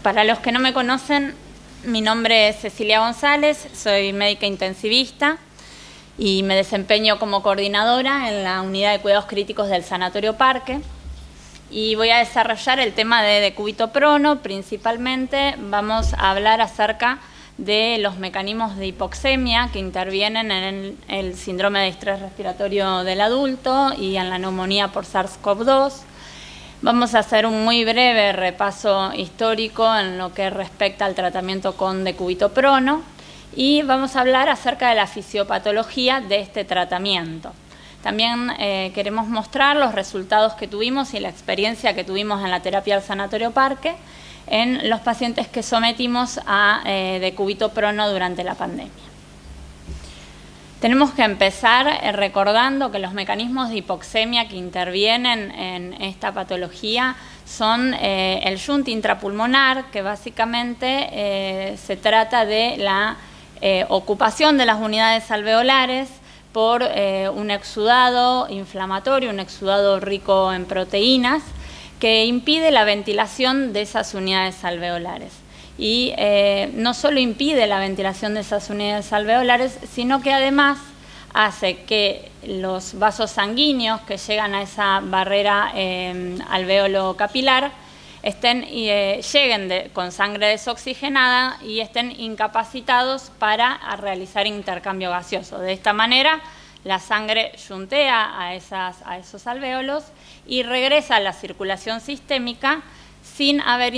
Para los que no me conocen, mi nombre es Cecilia González, soy médica intensivista y me desempeño como coordinadora en la unidad de cuidados críticos del Sanatorio Parque. Y voy a desarrollar el tema de decúbito prono. Principalmente vamos a hablar acerca de los mecanismos de hipoxemia que intervienen en el síndrome de estrés respiratorio del adulto y en la neumonía por SARS-CoV-2. Vamos a hacer un muy breve repaso histórico en lo que respecta al tratamiento con decúbito prono y vamos a hablar acerca de la fisiopatología de este tratamiento. También queremos mostrar los resultados que tuvimos y la experiencia que tuvimos en la terapia del Sanatorio Parque en los pacientes que sometimos a decúbito prono durante la pandemia. Tenemos que empezar recordando que los mecanismos de hipoxemia que intervienen en esta patología son el shunt intrapulmonar, que básicamente se trata de la ocupación de las unidades alveolares por un exudado inflamatorio, un exudado rico en proteínas, que impide la ventilación de esas unidades alveolares. Y no solo impide la ventilación de esas unidades alveolares, sino que además hace que los vasos sanguíneos que llegan a esa barrera alveolo capilar lleguen con sangre desoxigenada y estén incapacitados para realizar intercambio gaseoso. De esta manera, la sangre shuntea a esos alvéolos y regresa a la circulación sistémica sin haber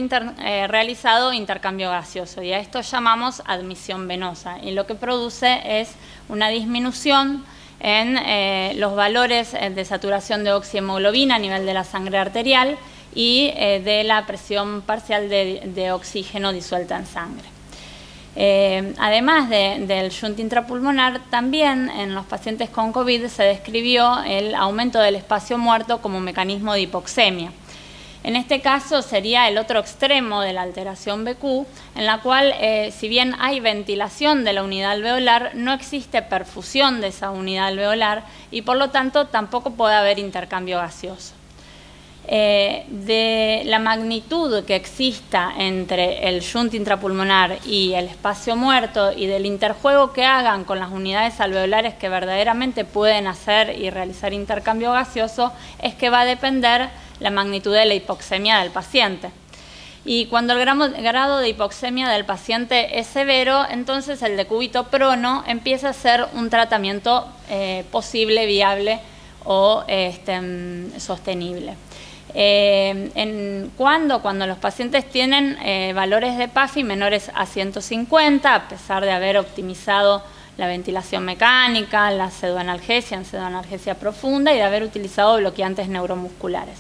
realizado intercambio gaseoso, y a esto llamamos admisión venosa, y lo que produce es una disminución en los valores de saturación de oxihemoglobina a nivel de la sangre arterial y de la presión parcial de oxígeno disuelta en sangre. Además del shunt intrapulmonar, también en los pacientes con COVID se describió el aumento del espacio muerto como mecanismo de hipoxemia. En este caso sería el otro extremo de la alteración BQ, en la cual, si bien hay ventilación de la unidad alveolar, no existe perfusión de esa unidad alveolar y por lo tanto tampoco puede haber intercambio gaseoso. De la magnitud que exista entre el shunt intrapulmonar y el espacio muerto y del interjuego que hagan con las unidades alveolares que verdaderamente pueden hacer y realizar intercambio gaseoso, es que va a depender la magnitud de la hipoxemia del paciente. Y cuando el grado de hipoxemia del paciente es severo, entonces el decúbito prono empieza a ser un tratamiento posible, viable o sostenible. Cuando los pacientes tienen valores de PAFI menores a 150, a pesar de haber optimizado la ventilación mecánica, la pseudoanalgesia en pseudoanalgesia profunda y de haber utilizado bloqueantes neuromusculares.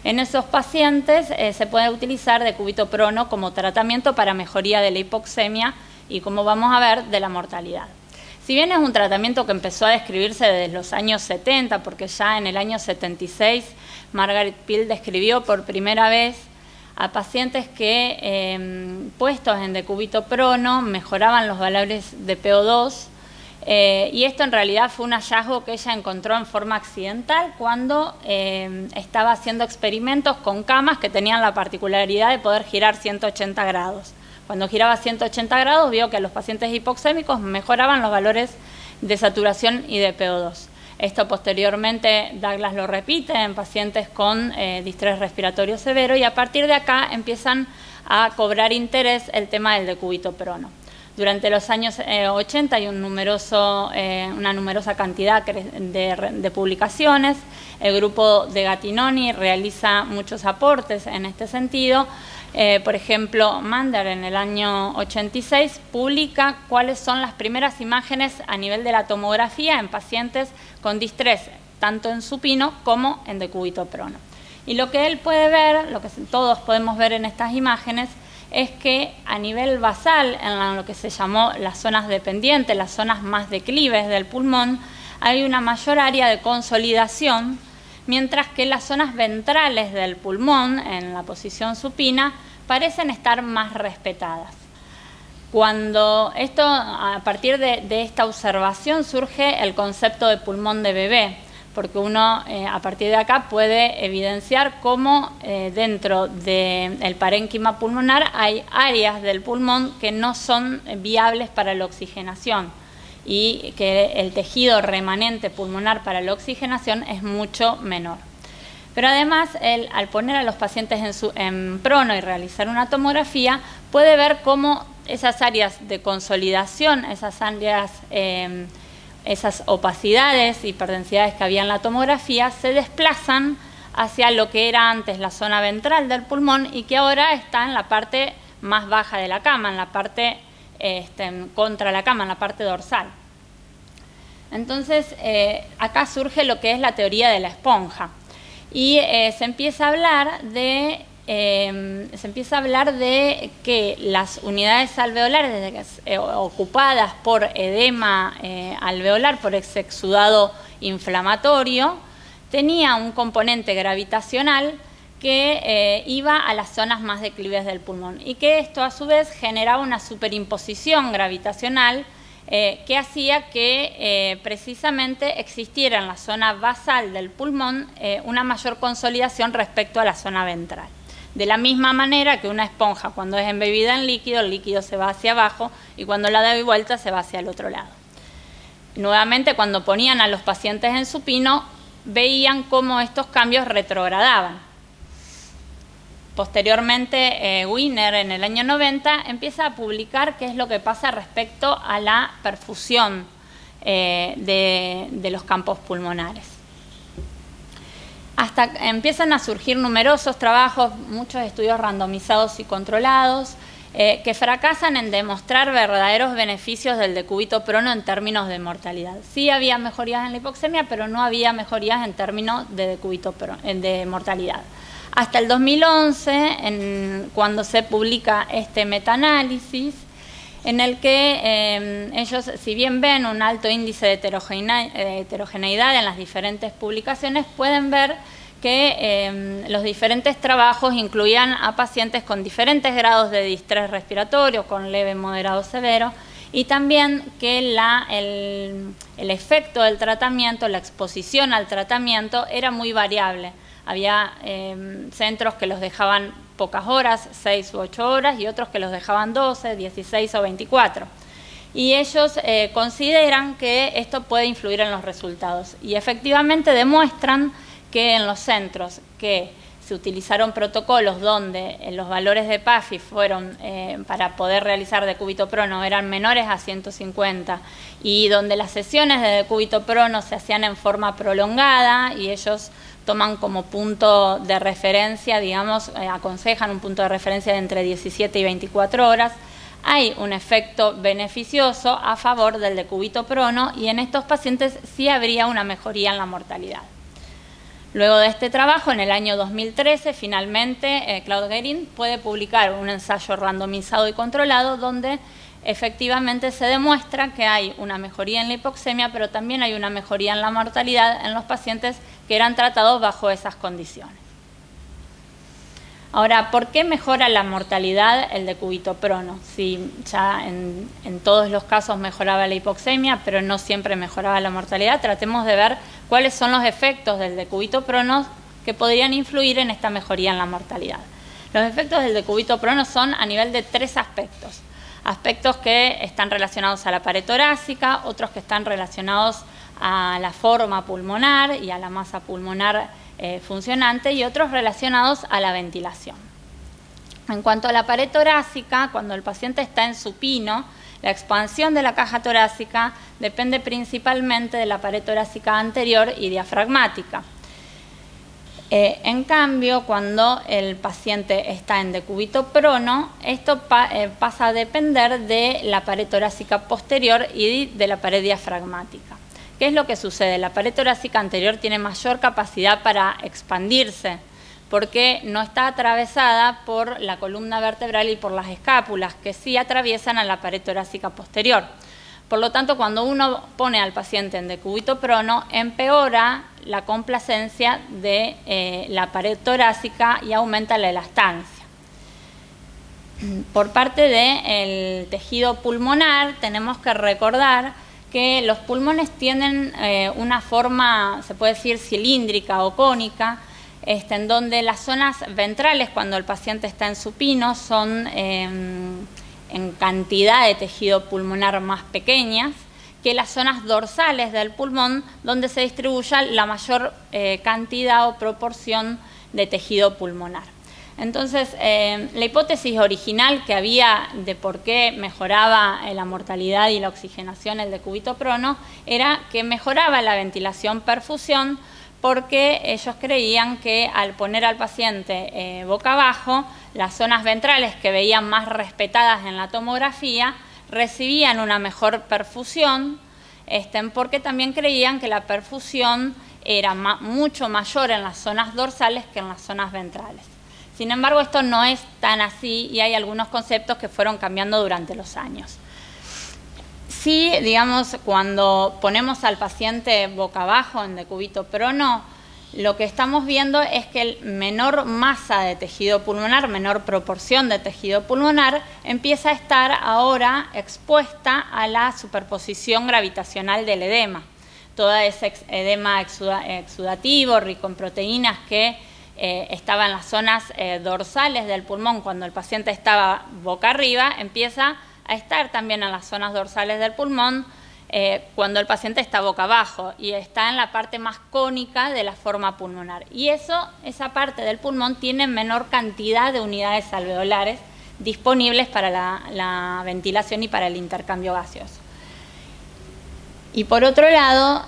En esos pacientes se puede utilizar decúbito prono como tratamiento para mejoría de la hipoxemia y, como vamos a ver, de la mortalidad. Si bien es un tratamiento que empezó a describirse desde los años 70, porque ya en el año 76 Margaret Peel describió por primera vez a pacientes que puestos en decúbito prono mejoraban los valores de PO2, y esto en realidad fue un hallazgo que ella encontró en forma accidental cuando estaba haciendo experimentos con camas que tenían la particularidad de poder girar 180 grados. Cuando giraba 180 grados vio que los pacientes hipoxémicos mejoraban los valores de saturación y de PO2. Esto posteriormente Douglas lo repite en pacientes con distrés respiratorio severo, y a partir de acá empiezan a cobrar interés el tema del decúbito prono. Durante los años 80 hay una numerosa cantidad de publicaciones. El grupo de Gattinoni realiza muchos aportes en este sentido. Por ejemplo, Mander en el año 86 publica cuáles son las primeras imágenes a nivel de la tomografía en pacientes con distrés, tanto en supino como en decúbito prono. Y lo que él puede ver, lo que todos podemos ver en estas imágenes, es que a nivel basal, en lo que se llamó las zonas dependientes, las zonas más declives del pulmón, hay una mayor área de consolidación, mientras que las zonas ventrales del pulmón, en la posición supina, parecen estar más respetadas. A partir de esta observación surge el concepto de pulmón de bebé, porque uno a partir de acá puede evidenciar cómo dentro del parénquima pulmonar hay áreas del pulmón que no son viables para la oxigenación y que el tejido remanente pulmonar para la oxigenación es mucho menor. Pero además, al poner a los pacientes en prono y realizar una tomografía, puede ver cómo esas áreas de consolidación, esas áreas, esas opacidades, hiperdensidades que había en la tomografía, se desplazan hacia lo que era antes la zona ventral del pulmón y que ahora está en la parte más baja de la cama, en la parte contra la cama, en la parte dorsal. Entonces, acá surge lo que es la teoría de la esponja. Y se empieza a hablar de que las unidades alveolares ocupadas por edema alveolar, por exudado inflamatorio, tenía un componente gravitacional que iba a las zonas más declives del pulmón y que esto a su vez generaba una superimposición gravitacional que hacía que precisamente existiera en la zona basal del pulmón una mayor consolidación respecto a la zona ventral. De la misma manera que una esponja cuando es embebida en líquido, el líquido se va hacia abajo y cuando la doy vuelta se va hacia el otro lado. Nuevamente, cuando ponían a los pacientes en supino, veían cómo estos cambios retrogradaban. Posteriormente, Wiener, en el año 90, empieza a publicar qué es lo que pasa respecto a la perfusión de los campos pulmonares. Hasta empiezan a surgir numerosos trabajos, muchos estudios randomizados y controlados, que fracasan en demostrar verdaderos beneficios del decúbito prono en términos de mortalidad. Sí había mejorías en la hipoxemia, pero no había mejorías en términos de de mortalidad. Hasta el 2011, cuando se publica este metaanálisis, en el que ellos, si bien ven un alto índice de heterogeneidad en las diferentes publicaciones, pueden ver que los diferentes trabajos incluían a pacientes con diferentes grados de distrés respiratorio, con leve, moderado, severo, y también que el efecto del tratamiento, la exposición al tratamiento, era muy variable. Había centros que los dejaban pocas horas, 6 u 8 horas, y otros que los dejaban 12, 16 o 24. Y ellos consideran que esto puede influir en los resultados. Y efectivamente demuestran que en los centros que se utilizaron protocolos donde los valores de PAFI fueron, para poder realizar decúbito prono, eran menores a 150 y donde las sesiones de decúbito prono se hacían en forma prolongada y ellos toman como punto de referencia, digamos, aconsejan un punto de referencia de entre 17 y 24 horas, hay un efecto beneficioso a favor del decúbito prono y en estos pacientes sí habría una mejoría en la mortalidad. Luego de este trabajo, en el año 2013, finalmente, Claude Guérin puede publicar un ensayo randomizado y controlado donde efectivamente se demuestra que hay una mejoría en la hipoxemia, pero también hay una mejoría en la mortalidad en los pacientes que eran tratados bajo esas condiciones. Ahora, ¿por qué mejora la mortalidad el decúbito prono? Si ya en todos los casos mejoraba la hipoxemia, pero no siempre mejoraba la mortalidad, tratemos de ver cuáles son los efectos del decúbito prono que podrían influir en esta mejoría en la mortalidad. Los efectos del decúbito prono son a nivel de 3 aspectos. Aspectos que están relacionados a la pared torácica, otros que están relacionados a la forma pulmonar y a la masa pulmonar funcionante y otros relacionados a la ventilación. En cuanto a la pared torácica, cuando el paciente está en supino, la expansión de la caja torácica depende principalmente de la pared torácica anterior y diafragmática. En cambio, cuando el paciente está en decúbito prono, esto pasa a depender de la pared torácica posterior y de la pared diafragmática. ¿Qué es lo que sucede? La pared torácica anterior tiene mayor capacidad para expandirse porque no está atravesada por la columna vertebral y por las escápulas, que sí atraviesan a la pared torácica posterior. Por lo tanto, cuando uno pone al paciente en decúbito prono, empeora la complacencia de la pared torácica y aumenta la elastancia. Por parte del tejido pulmonar, tenemos que recordar que los pulmones tienen una forma, se puede decir, cilíndrica o cónica, en donde las zonas ventrales, cuando el paciente está en supino, son en cantidad de tejido pulmonar más pequeñas que las zonas dorsales del pulmón, donde se distribuye la mayor cantidad o proporción de tejido pulmonar. Entonces, la hipótesis original que había de por qué mejoraba la mortalidad y la oxigenación el decúbito prono era que mejoraba la ventilación-perfusión, porque ellos creían que al poner al paciente boca abajo, las zonas ventrales que veían más respetadas en la tomografía recibían una mejor perfusión, porque también creían que la perfusión era mucho mayor en las zonas dorsales que en las zonas ventrales. Sin embargo, esto no es tan así y hay algunos conceptos que fueron cambiando durante los años. Sí, digamos, cuando ponemos al paciente boca abajo en decúbito prono, lo que estamos viendo es que el menor masa de tejido pulmonar, menor proporción de tejido pulmonar, empieza a estar ahora expuesta a la superposición gravitacional del edema. Todo ese edema exudativo, rico en proteínas que estaba en las zonas dorsales del pulmón cuando el paciente estaba boca arriba, empieza a estar también en las zonas dorsales del pulmón cuando el paciente está boca abajo y está en la parte más cónica de la forma pulmonar. Y esa parte del pulmón tiene menor cantidad de unidades alveolares disponibles para la ventilación y para el intercambio gaseoso. Y por otro lado,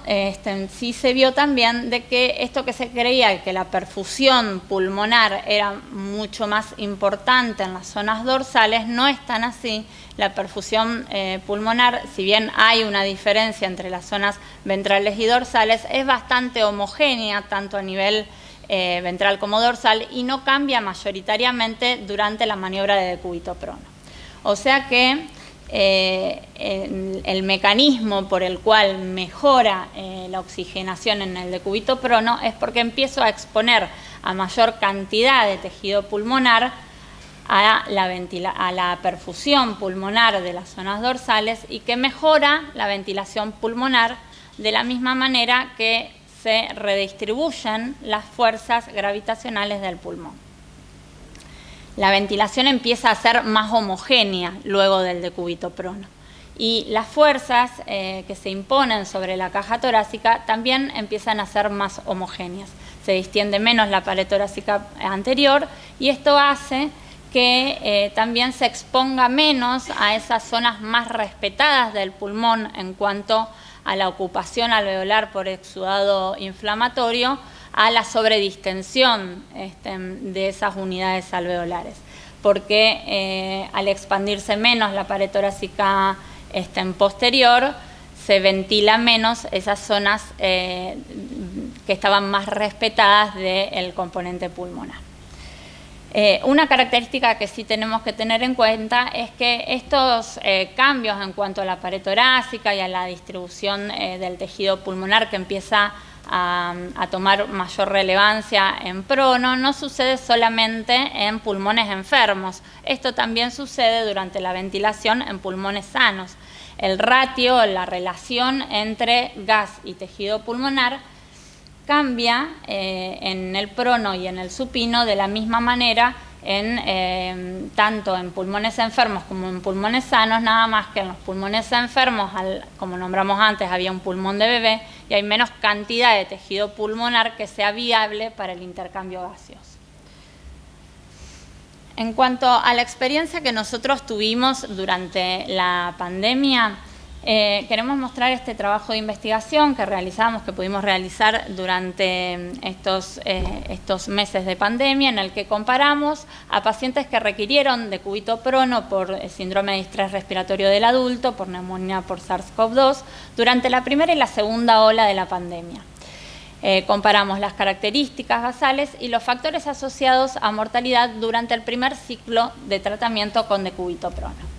sí se vio también de que esto que se creía, que la perfusión pulmonar era mucho más importante en las zonas dorsales, no es tan así. La perfusión pulmonar, si bien hay una diferencia entre las zonas ventrales y dorsales, es bastante homogénea, tanto a nivel ventral como dorsal, y no cambia mayoritariamente durante la maniobra de decúbito prono. O sea que el mecanismo por el cual mejora la oxigenación en el decúbito prono es porque empiezo a exponer a mayor cantidad de tejido pulmonar a la perfusión pulmonar de las zonas dorsales y que mejora la ventilación pulmonar de la misma manera que se redistribuyen las fuerzas gravitacionales del pulmón. La ventilación empieza a ser más homogénea luego del decúbito prono. Y las fuerzas que se imponen sobre la caja torácica también empiezan a ser más homogéneas. Se distiende menos la pared torácica anterior y esto hace que también se exponga menos a esas zonas más respetadas del pulmón en cuanto a la ocupación alveolar por exudado inflamatorio, a la sobredistensión de esas unidades alveolares, porque al expandirse menos la pared torácica posterior, se ventila menos esas zonas que estaban más respetadas del componente pulmonar. Una característica que sí tenemos que tener en cuenta es que estos cambios en cuanto a la pared torácica y a la distribución del tejido pulmonar que empieza a tomar mayor relevancia en prono, no sucede solamente en pulmones enfermos. Esto también sucede durante la ventilación en pulmones sanos. El ratio, la relación entre gas y tejido pulmonar cambia en el prono y en el supino de la misma manera tanto en pulmones enfermos como en pulmones sanos, nada más que en los pulmones enfermos, como nombramos antes, había un pulmón de bebé y hay menos cantidad de tejido pulmonar que sea viable para el intercambio gaseoso. En cuanto a la experiencia que nosotros tuvimos durante la pandemia, queremos mostrar este trabajo de investigación que realizamos, que pudimos realizar durante estos meses de pandemia, en el que comparamos a pacientes que requirieron decúbito prono por síndrome de distrés respiratorio del adulto, por neumonía por SARS-CoV-2, durante la primera y la segunda ola de la pandemia. Comparamos las características basales y los factores asociados a mortalidad durante el primer ciclo de tratamiento con decúbito prono.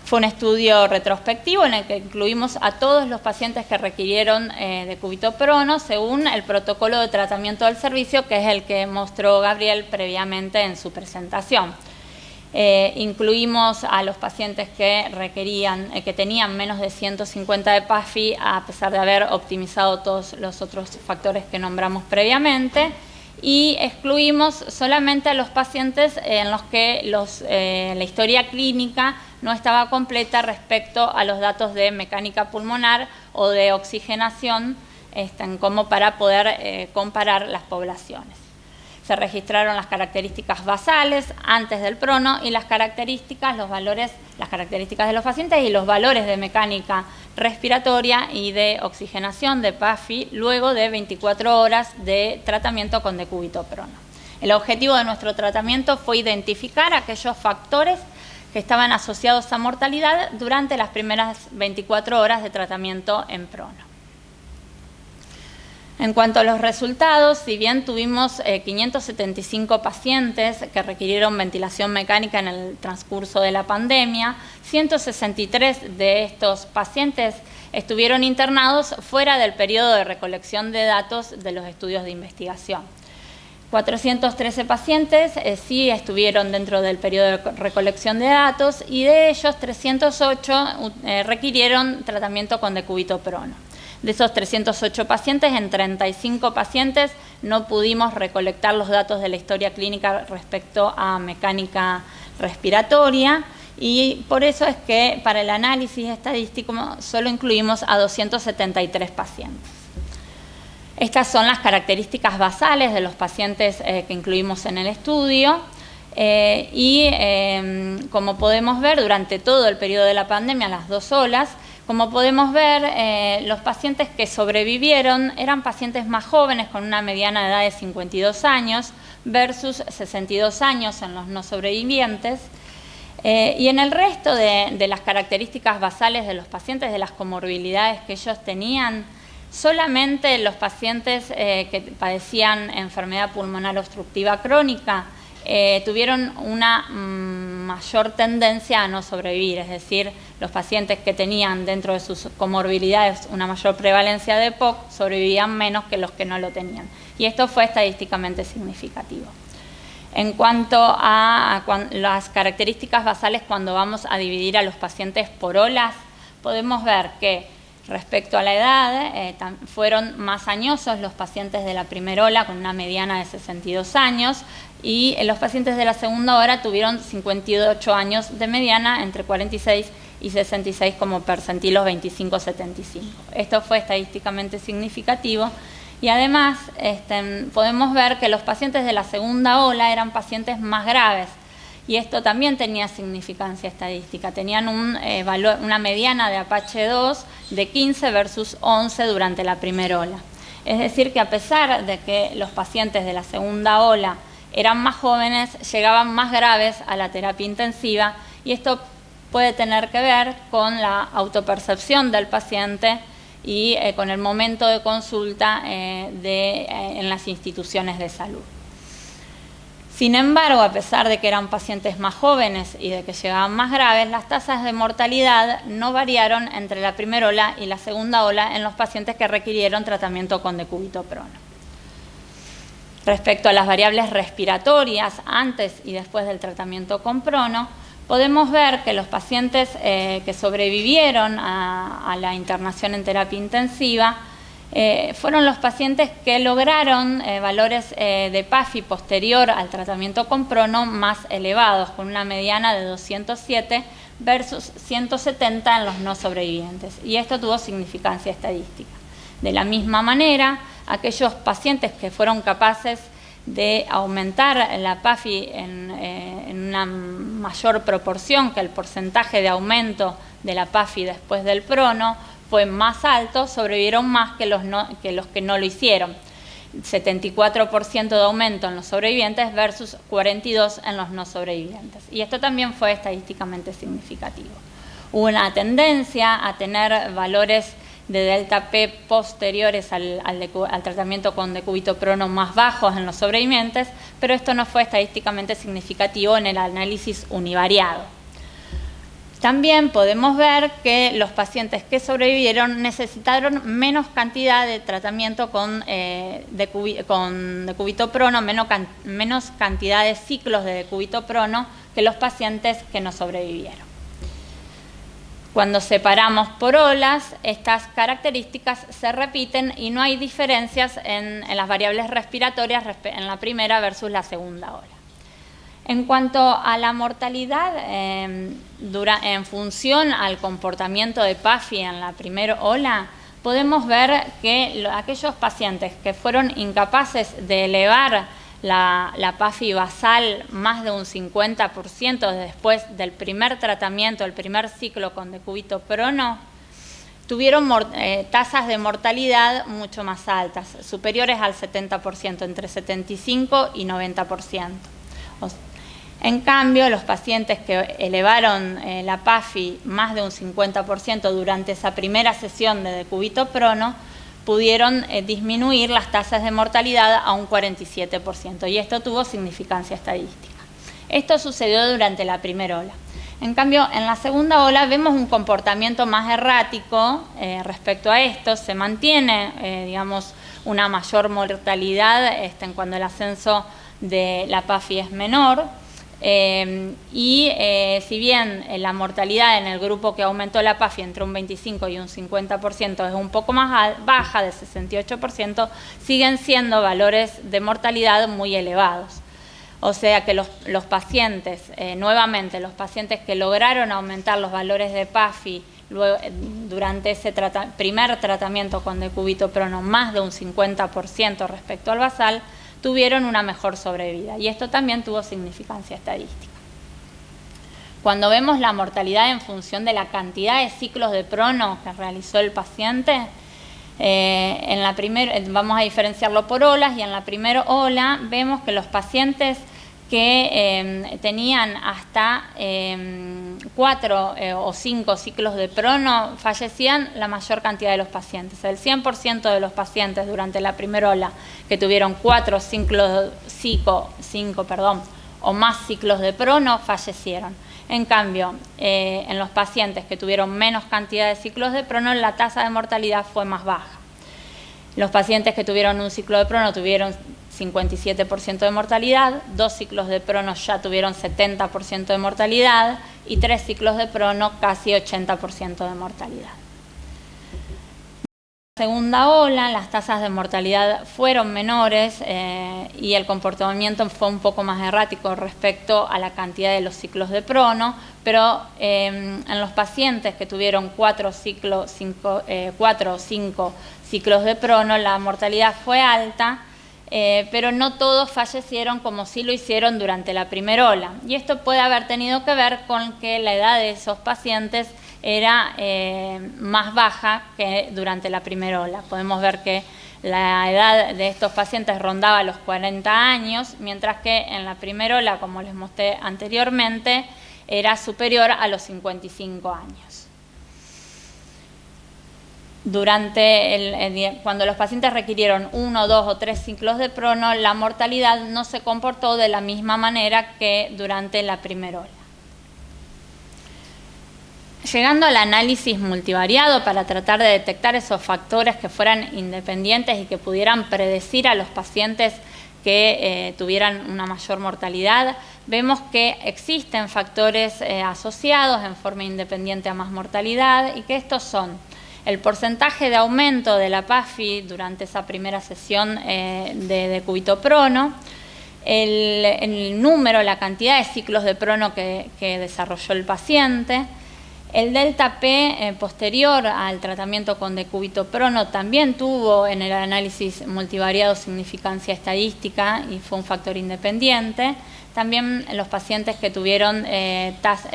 Fue un estudio retrospectivo en el que incluimos a todos los pacientes que requirieron decúbito prono según el protocolo de tratamiento del servicio, que es el que mostró Gabriel previamente en su presentación. Incluimos a los pacientes que tenían menos de 150 de PAFI, a pesar de haber optimizado todos los otros factores que nombramos previamente, y excluimos solamente a los pacientes en los que la historia clínica no estaba completa respecto a los datos de mecánica pulmonar o de oxigenación, como para poder comparar las poblaciones. Se registraron las características basales antes del prono y las características de los pacientes y los valores de mecánica respiratoria y de oxigenación de PAFI luego de 24 horas de tratamiento con decúbito-prono. El objetivo de nuestro tratamiento fue identificar aquellos factores que estaban asociados a mortalidad durante las primeras 24 horas de tratamiento en prono. En cuanto a los resultados, si bien tuvimos 575 pacientes que requirieron ventilación mecánica en el transcurso de la pandemia, 163 de estos pacientes estuvieron internados fuera del periodo de recolección de datos de los estudios de investigación. 413 pacientes sí estuvieron dentro del periodo de recolección de datos y de ellos 308 requirieron tratamiento con decúbito-prono. De esos 308 pacientes, en 35 pacientes no pudimos recolectar los datos de la historia clínica respecto a mecánica respiratoria y por eso es que para el análisis estadístico solo incluimos a 273 pacientes. Estas son las características basales de los pacientes que incluimos en el estudio como podemos ver durante todo el periodo de la pandemia, las 2 olas, como podemos ver, los pacientes que sobrevivieron eran pacientes más jóvenes con una mediana de edad de 52 años versus 62 años en los no sobrevivientes. Y en el resto de las características basales de los pacientes, de las comorbilidades que ellos tenían, solamente los pacientes que padecían enfermedad pulmonar obstructiva crónica tuvieron una mayor tendencia a no sobrevivir, es decir, los pacientes que tenían dentro de sus comorbilidades una mayor prevalencia de POC sobrevivían menos que los que no lo tenían. Y esto fue estadísticamente significativo. En cuanto a las características basales cuando vamos a dividir a los pacientes por olas, podemos ver que respecto a la edad, fueron más añosos los pacientes de la primera ola con una mediana de 62 años y los pacientes de la segunda ola tuvieron 58 años de mediana, entre 46 y 66 como percentilos 25-75. Esto fue estadísticamente significativo y además podemos ver que los pacientes de la segunda ola eran pacientes más graves. Y esto también tenía significancia estadística. Tenían una mediana de Apache 2 de 15 versus 11 durante la primera ola. Es decir, que a pesar de que los pacientes de la segunda ola eran más jóvenes, llegaban más graves a la terapia intensiva y esto puede tener que ver con la autopercepción del paciente y con el momento de consulta en las instituciones de salud. Sin embargo, a pesar de que eran pacientes más jóvenes y de que llegaban más graves, las tasas de mortalidad no variaron entre la primera ola y la segunda ola en los pacientes que requirieron tratamiento con decúbito-prono. Respecto a las variables respiratorias antes y después del tratamiento con prono, podemos ver que los pacientes que sobrevivieron a la internación en terapia intensiva fueron los pacientes que lograron valores de PAFI posterior al tratamiento con prono más elevados, con una mediana de 207 versus 170 en los no sobrevivientes. Y esto tuvo significancia estadística. De la misma manera, aquellos pacientes que fueron capaces de aumentar la PAFI en una mayor proporción que el porcentaje de aumento de la PAFI después del prono, fue más alto, sobrevivieron más que los que no lo hicieron. 74% de aumento en los sobrevivientes versus 42% en los no sobrevivientes. Y esto también fue estadísticamente significativo. Hubo una tendencia a tener valores de delta P posteriores al tratamiento con decúbito-prono más bajos en los sobrevivientes, pero esto no fue estadísticamente significativo en el análisis univariado. También podemos ver que los pacientes que sobrevivieron necesitaron menos cantidad de tratamiento con decúbito-prono, menos cantidad de ciclos de decúbito-prono que los pacientes que no sobrevivieron. Cuando separamos por olas, estas características se repiten y no hay diferencias en las variables respiratorias en la primera versus la segunda ola. En cuanto a la mortalidad, en función al comportamiento de PAFI en la primera ola, podemos ver que aquellos pacientes que fueron incapaces de elevar la PAFI basal más de un 50% después del primer tratamiento, el primer ciclo con decúbito-prono, tuvieron tasas de mortalidad mucho más altas, superiores al 70%, entre 75 y 90%. En cambio, los pacientes que elevaron la PAFI más de un 50% durante esa primera sesión de decúbito-prono pudieron disminuir las tasas de mortalidad a un 47%, y esto tuvo significancia estadística. Esto sucedió durante la primera ola. En cambio, en la segunda ola vemos un comportamiento más errático respecto a esto. Se mantiene, digamos, una mayor mortalidad cuando el ascenso de la PAFI es menor. Si bien la mortalidad en el grupo que aumentó la PAFI entre un 25 y un 50% es un poco más baja, de 68%, siguen siendo valores de mortalidad muy elevados. O sea que los pacientes, nuevamente, los pacientes que lograron aumentar los valores de PAFI durante ese primer tratamiento con decúbito-prono más de un 50% respecto al basal, tuvieron una mejor sobrevida, y esto también tuvo significancia estadística. Cuando vemos la mortalidad en función de la cantidad de ciclos de prono que realizó el paciente, vamos a diferenciarlo por olas, y en la primera ola vemos que los pacientes que tenían hasta 4 o 5 ciclos de prono fallecían la mayor cantidad de los pacientes. El 100% de los pacientes durante la primera ola que tuvieron 4 ciclos, 5 o más ciclos de prono fallecieron. En cambio, en los pacientes que tuvieron menos cantidad de ciclos de prono, la tasa de mortalidad fue más baja. Los pacientes que tuvieron un ciclo de prono tuvieron 57% de mortalidad, 2 ciclos de prono ya tuvieron 70% de mortalidad y 3 ciclos de prono casi 80% de mortalidad. En la segunda ola las tasas de mortalidad fueron menores y el comportamiento fue un poco más errático respecto a la cantidad de los ciclos de prono, pero en los pacientes que tuvieron 4 o 5 ciclos de prono la mortalidad fue alta, pero no todos fallecieron como sí lo hicieron durante la primera ola. Y esto puede haber tenido que ver con que la edad de esos pacientes era más baja que durante la primera ola. Podemos ver que la edad de estos pacientes rondaba los 40 años, mientras que en la primera ola, como les mostré anteriormente, era superior a los 55 años. Cuando los pacientes requirieron 1, 2 o 3 ciclos de prono, la mortalidad no se comportó de la misma manera que durante la primera ola. Llegando al análisis multivariado para tratar de detectar esos factores que fueran independientes y que pudieran predecir a los pacientes que tuvieran una mayor mortalidad, vemos que existen factores asociados en forma independiente a más mortalidad, y que estos son el porcentaje de aumento de la PAFI durante esa primera sesión de decúbito-prono, el número, la cantidad de ciclos de prono que desarrolló el paciente. El delta P posterior al tratamiento con decúbito-prono también tuvo en el análisis multivariado significancia estadística y fue un factor independiente. También los pacientes que tuvieron tasas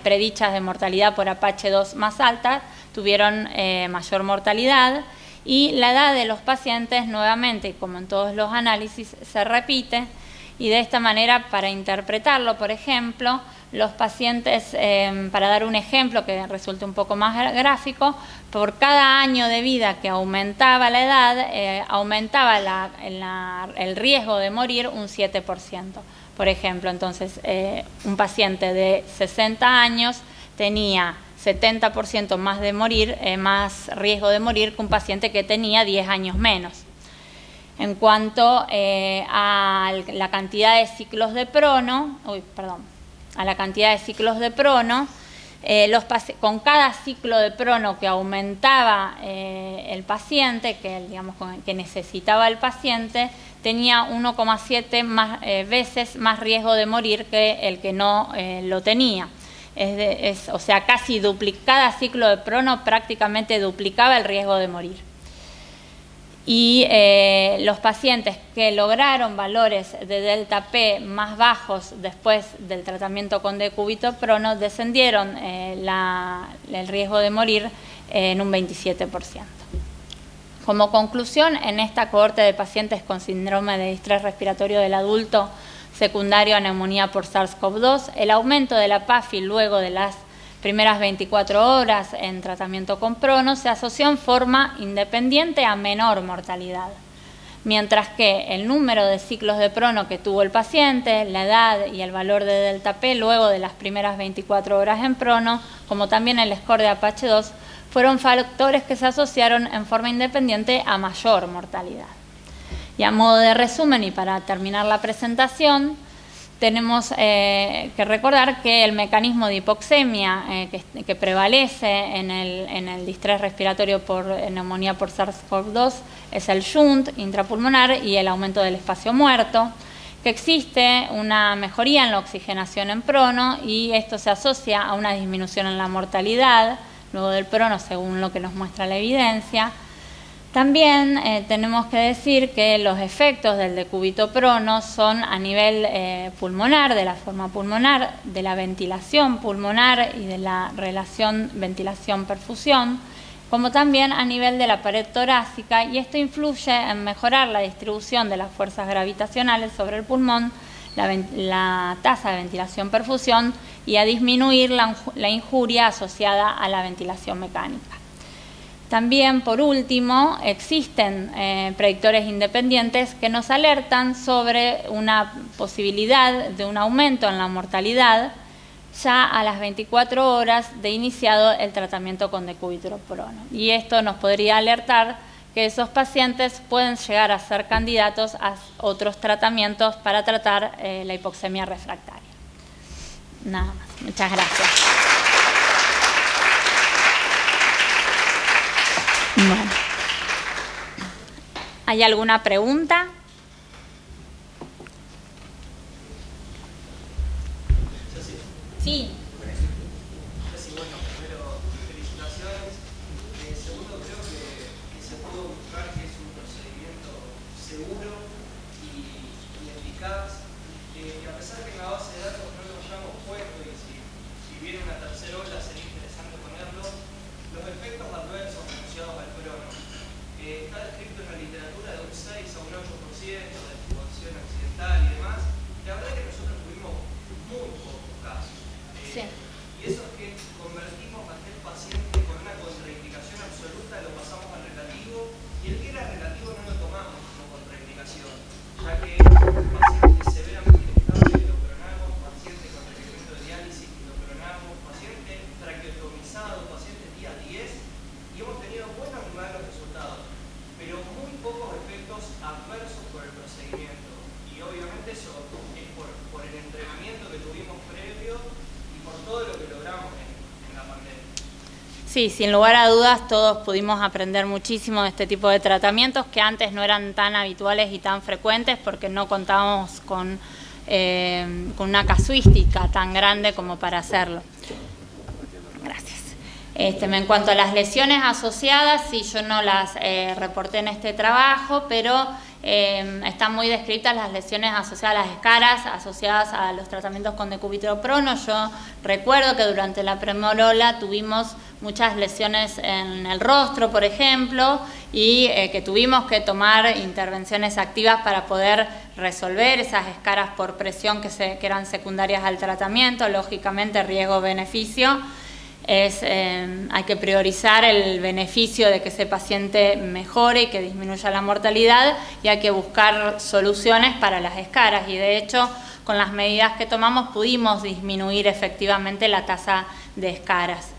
predichas de mortalidad por APACHE2 más altas tuvieron mayor mortalidad, y la edad de los pacientes, nuevamente, como en todos los análisis, se repite. Y de esta manera, para interpretarlo, por ejemplo, los pacientes, para dar un ejemplo que resulte un poco más gráfico, por cada año de vida que aumentaba la edad, aumentaba el riesgo de morir un 7%. Por ejemplo, entonces, un paciente de 60 años tenía 70% más riesgo de morir que un paciente que tenía 10 años menos. En cuanto a la cantidad de ciclos de prono, con cada ciclo de prono que aumentaba el paciente, que necesitaba el paciente, tenía 1,7 veces más riesgo de morir que el que no lo tenía. O sea, casi cada ciclo de prono prácticamente duplicaba el riesgo de morir. Y los pacientes que lograron valores de delta P más bajos después del tratamiento con decúbito-prono descendieron el riesgo de morir en un 27%. Como conclusión, en esta cohorte de pacientes con síndrome de distrés respiratorio del adulto secundario a neumonía por SARS-CoV-2, el aumento de la PAFI luego de las primeras 24 horas en tratamiento con prono se asoció en forma independiente a menor mortalidad, mientras que el número de ciclos de prono que tuvo el paciente, la edad y el valor de delta P luego de las primeras 24 horas en prono, como también el score de Apache 2, fueron factores que se asociaron en forma independiente a mayor mortalidad. Y a modo de resumen y para terminar la presentación, tenemos que recordar que el mecanismo de hipoxemia que prevalece en el distrés respiratorio por neumonía por SARS-CoV-2 es el shunt intrapulmonar y el aumento del espacio muerto, que existe una mejoría en la oxigenación en prono y esto se asocia a una disminución en la mortalidad luego del prono según lo que nos muestra la evidencia. También tenemos que decir que los efectos del decúbito prono son a nivel pulmonar, de la forma pulmonar, de la ventilación pulmonar y de la relación ventilación-perfusión, como también a nivel de la pared torácica, y esto influye en mejorar la distribución de las fuerzas gravitacionales sobre el pulmón, la tasa de ventilación-perfusión y a disminuir la injuria asociada a la ventilación mecánica. También, por último, existen predictores independientes que nos alertan sobre una posibilidad de un aumento en la mortalidad ya a las 24 horas de iniciado el tratamiento con decúbito-prono. Y esto nos podría alertar que esos pacientes pueden llegar a ser candidatos a otros tratamientos para tratar la hipoxemia refractaria. Nada más. Muchas gracias. Bueno, ¿hay alguna pregunta? Sí. Bueno, primero, felicitaciones. Segundo, creo que se pudo mostrar que es un procedimiento seguro y eficaz. Y a pesar que en la base de datos no lo hayamos puesto, y si viene una tercera ola sería interesante ponerlo, los efectos adversos asociados al prono. Está descrito en la literatura de un 6 a un 8% de exposición accidental y demás. La verdad es que nosotros tuvimos muy pocos casos. Sí. Y eso es que convertimos a aquel paciente con una contraindicación absoluta, lo pasamos al relativo, y el que era relativo no lo tomamos como contraindicación, ya que paciente severamente inestable lo pronamos, paciente con requerimiento de diálisis lo pronamos, paciente traqueotomizado, paciente día 10, y hemos tenido buenos y malos resultados, pero muy pocos efectos adversos por el procedimiento. Y obviamente eso es por el entrenamiento que tuvimos previo y por todo lo que logramos en la pandemia. Sí, sin lugar a dudas todos pudimos aprender muchísimo de este tipo de tratamientos que antes no eran tan habituales y tan frecuentes porque no contábamos con una casuística tan grande como para hacerlo. Gracias. En cuanto a las lesiones asociadas, sí, yo no las reporté en este trabajo, pero están muy descritas las lesiones asociadas a las escaras, asociadas a los tratamientos con decúbito-prono. Yo recuerdo que durante la primera ola tuvimos muchas lesiones en el rostro, por ejemplo, y que tuvimos que tomar intervenciones activas para poder resolver esas escaras por presión que eran secundarias al tratamiento. Lógicamente, riesgo-beneficio. Hay que priorizar el beneficio de que ese paciente mejore y que disminuya la mortalidad, y hay que buscar soluciones para las escaras, y de hecho con las medidas que tomamos pudimos disminuir efectivamente la tasa de escaras.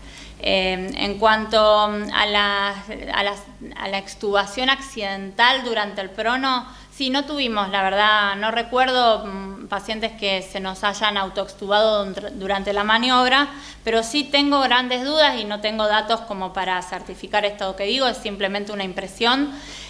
En cuanto a la extubación accidental durante el prono, sí, no tuvimos, la verdad, no recuerdo pacientes que se nos hayan autoextubado durante la maniobra, pero sí tengo grandes dudas y no tengo datos como para certificar esto que digo, es simplemente una impresión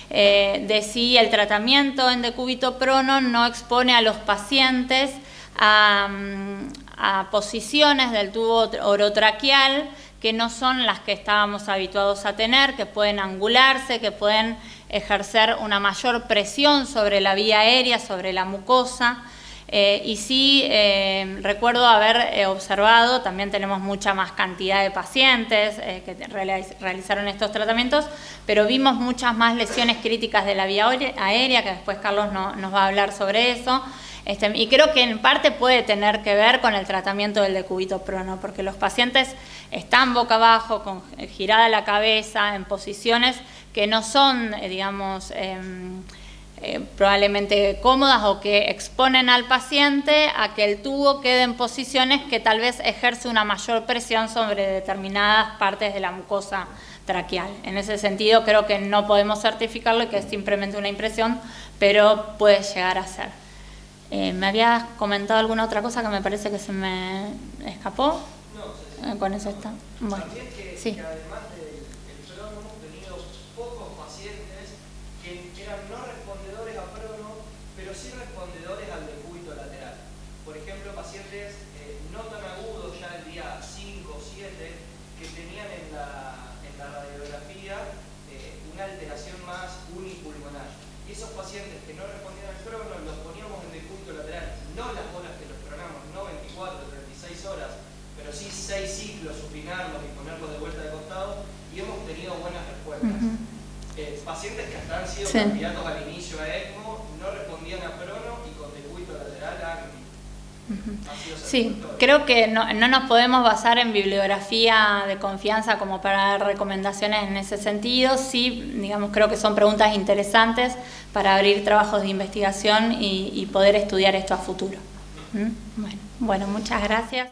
de si el tratamiento en decúbito prono no expone a los pacientes a posiciones del tubo orotraqueal que no son las que estábamos habituados a tener, que pueden angularse, que pueden ejercer una mayor presión sobre la vía aérea, sobre la mucosa. Y sí, recuerdo haber observado, también tenemos mucha más cantidad de pacientes que realizaron estos tratamientos, pero vimos muchas más lesiones críticas de la vía aérea, que después Carlos nos va a hablar sobre eso. Y creo que en parte puede tener que ver con el tratamiento del decúbito prono, porque los pacientes están boca abajo, con girada la cabeza, en posiciones que no son, digamos, probablemente cómodas o que exponen al paciente a que el tubo quede en posiciones que tal vez ejerce una mayor presión sobre determinadas partes de la mucosa traqueal. En ese sentido creo que no podemos certificarlo y que es simplemente una impresión, pero puede llegar a ser. ¿Me habías comentado alguna otra cosa que me parece que se me escapó? No, con eso está. Bueno, también que además del prono hemos tenido pocos pacientes que eran no respondedores a prono, pero sí respondedores al decúbito lateral. Por ejemplo, pacientes no tan agudos, ya el día 5 o 7, que tenían en la radiografía una alteración más unipulmonar. Y esos pacientes que no respondían al prono los poníamos en decúbito lateral, no las horas que los pronamos, no 24, 36 horas, pero sí 6 ciclos, supinarlos y ponerlos de vuelta de costado, y hemos tenido buenas respuestas. Pacientes que hasta han sido candidatos al inicio a ECMO no respondían a prono y con decúbito lateral han sido sí, creo que no nos podemos basar en bibliografía de confianza como para dar recomendaciones en ese sentido. Sí, digamos, creo que son preguntas interesantes para abrir trabajos de investigación y poder estudiar esto a futuro. Bueno, muchas gracias.